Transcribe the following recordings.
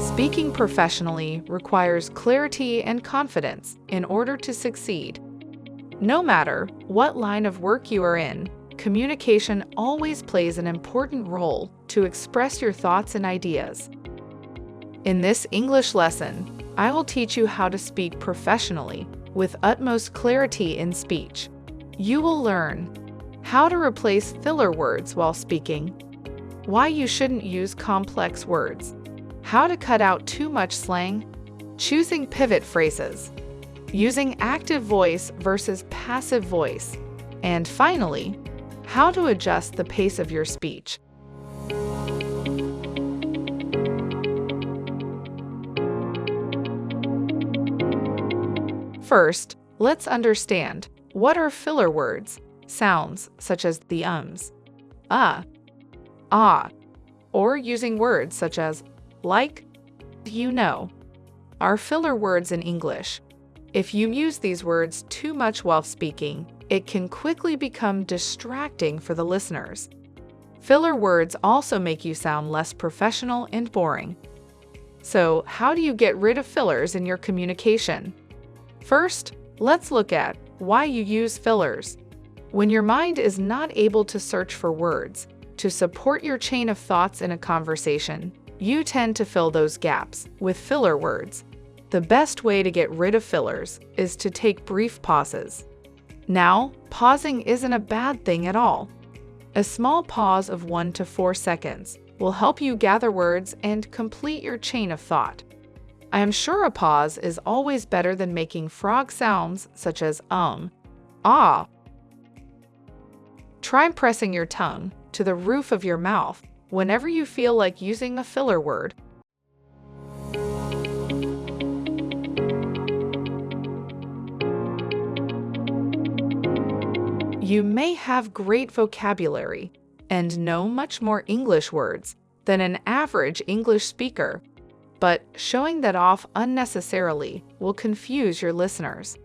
Speaking professionally requires clarity and confidence in order to succeed. No matter what line of work you are in, communication always plays an important role to express your thoughts and ideas. In this English lesson, I will teach you how to speak professionally with utmost clarity in speech. You will learn how to replace filler words while speaking, why you shouldn't use complex words, how to cut out too much slang, choosing pivot phrases, using active voice versus passive voice, and finally, how to adjust the pace of your speech. First, let's understand what are filler words, sounds such as the ums, ah, or using words such as like, you know, are filler words in English. If you use these words too much while speaking, it can quickly become distracting for the listeners. Filler words also make you sound less professional and boring. So, how do you get rid of fillers in your communication? First, let's look at why you use fillers. When your mind is not able to search for words to support your chain of thoughts in a conversation, you tend to fill those gaps with filler words. The best way to get rid of fillers is to take brief pauses. Now, pausing isn't a bad thing at all. A small pause of 1 to 4 seconds will help you gather words and complete your chain of thought. I am sure a pause is always better than making frog sounds such as ah. Try pressing your tongue to the roof of your mouth whenever you feel like using a filler word. You may have great vocabulary and know much more English words than an average English speaker, but showing that off unnecessarily will confuse your listeners.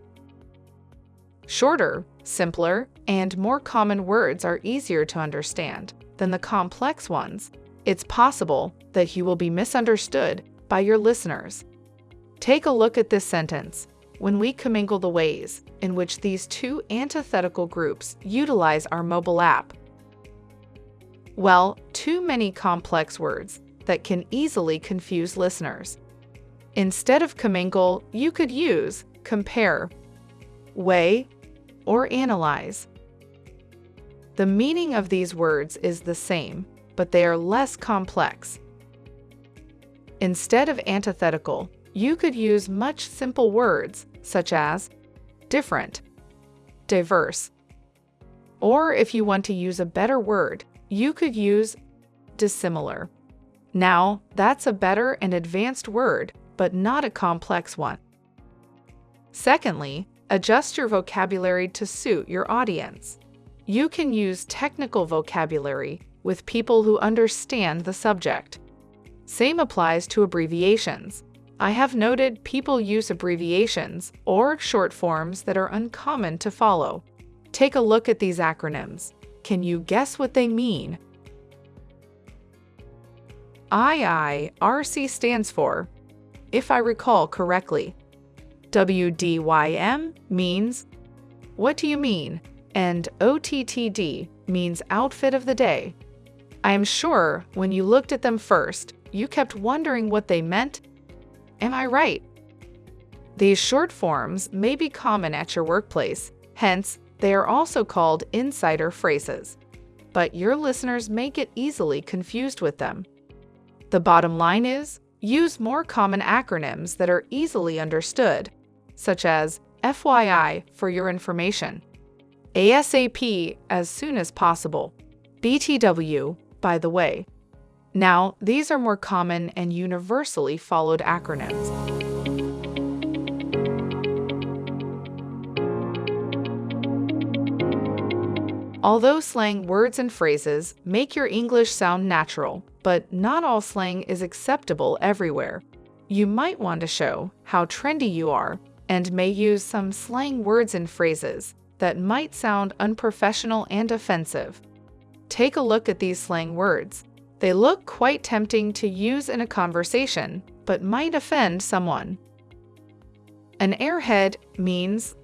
Shorter, simpler, and more common words are easier to understand than the complex ones. It's possible that you will be misunderstood by your listeners. Take a look at this sentence. When we commingle the ways in which these two antithetical groups utilize our mobile app. Well, too many complex words that can easily confuse listeners. Instead of commingle, you could use compare, weigh, or analyze. The meaning of these words is the same, but they are less complex. Instead of antithetical, you could use much simple words such as different, diverse, or if you want to use a better word, you could use dissimilar. Now, that's a better and advanced word, but not a complex one. Secondly, adjust your vocabulary to suit your audience. You can use technical vocabulary with people who understand the subject. Same applies to abbreviations. I have noted people use abbreviations or short forms that are uncommon to follow. Take a look at these acronyms. Can you guess what they mean? IIRC stands for, if I recall correctly. WDYM means, what do you mean? And OTTD means outfit of the day. I am sure when you looked at them first, you kept wondering what they meant. Am I right? These short forms may be common at your workplace, hence, they are also called insider phrases. But your listeners may get easily confused with them. The bottom line is, use more common acronyms that are easily understood, such as FYI for your information, ASAP as soon as possible, BTW by the way. Now, these are more common and universally followed acronyms. Although slang words and phrases make your English sound natural, but not all slang is acceptable everywhere. You might want to show how trendy you are and may use some slang words and phrases that might sound unprofessional and offensive. Take a look at these slang words. They look quite tempting to use in a conversation, but might offend someone. An airhead means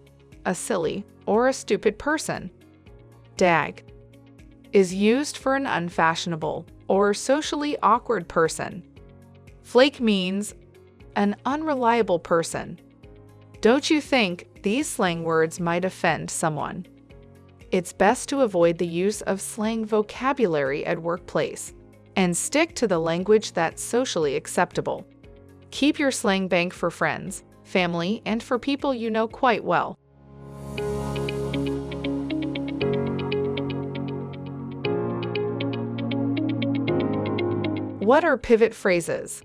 a silly or a stupid person. Dag is used for an unfashionable or socially awkward person. Flake means an unreliable person. Don't you think these slang words might offend someone? It's best to avoid the use of slang vocabulary at workplace and stick to the language that's socially acceptable. Keep your slang bank for friends, family, and for people you know quite well. What are pivot phrases?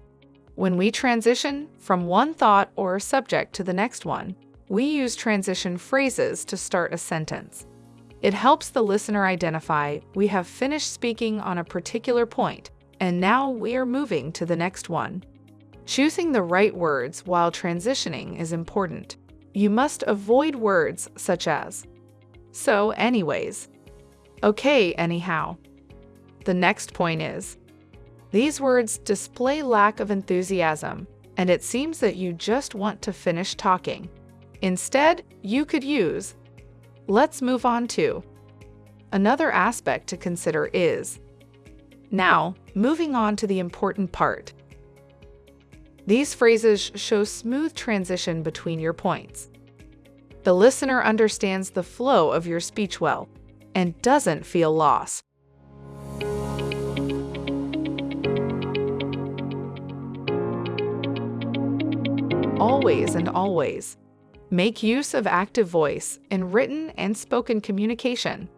When we transition from one thought or subject to the next one, we use transition phrases to start a sentence. It helps the listener identify we have finished speaking on a particular point, and now we are moving to the next one. Choosing the right words while transitioning is important. You must avoid words such as, so anyways, okay anyhow. The next point is, these words display lack of enthusiasm, and it seems that you just want to finish talking. Instead, you could use, let's move on to. Another aspect to consider is, now, moving on to the important part. These phrases show smooth transition between your points. The listener understands the flow of your speech well and doesn't feel lost. Always. Make use of active voice in written and spoken communication.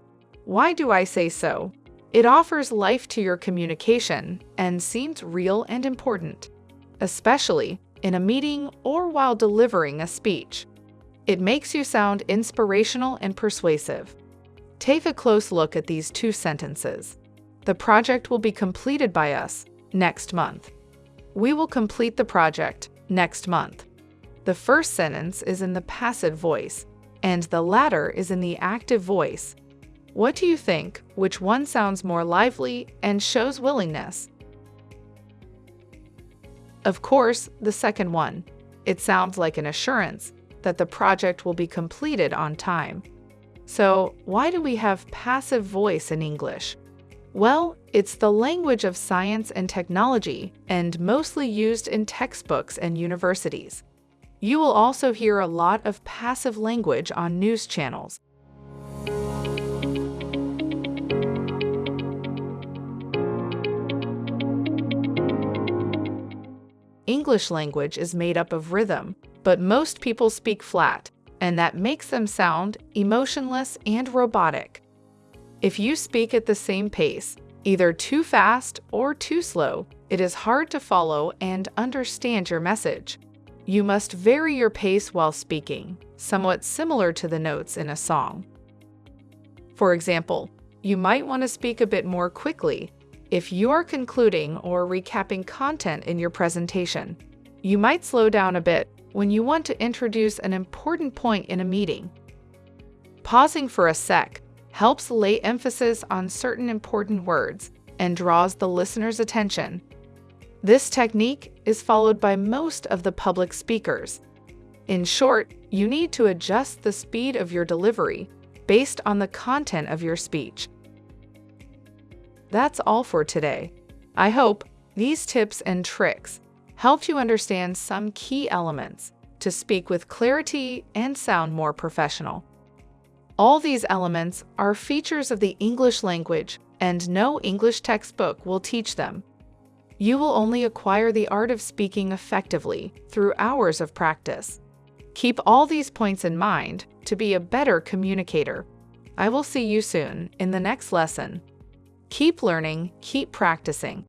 Why do I say so? It offers life to your communication and seems real and important, especially in a meeting or while delivering a speech. It makes you sound inspirational and persuasive. Take a close look at these two sentences. The project will be completed by us next month. We will complete the project next month. The first sentence is in the passive voice, and the latter is in the active voice. What do you think? Which one sounds more lively and shows willingness? Of course, the second one. It sounds like an assurance that the project will be completed on time. So, why do we have passive voice in English? Well, it's the language of science and technology and mostly used in textbooks and universities. You will also hear a lot of passive language on news channels. English language is made up of rhythm, but most people speak flat, and that makes them sound emotionless and robotic. If you speak at the same pace, either too fast or too slow, it is hard to follow and understand your message. You must vary your pace while speaking, somewhat similar to the notes in a song. For example, you might want to speak a bit more quickly if you are concluding or recapping content in your presentation. You might slow down a bit when you want to introduce an important point in a meeting. Pausing for a sec helps lay emphasis on certain important words and draws the listener's attention. This technique is followed by most of the public speakers. In short, you need to adjust the speed of your delivery based on the content of your speech. That's all for today. I hope these tips and tricks helped you understand some key elements to speak with clarity and sound more professional. All these elements are features of the English language, and no English textbook will teach them. You will only acquire the art of speaking effectively through hours of practice. Keep all these points in mind to be a better communicator. I will see you soon in the next lesson. Keep learning, keep practicing.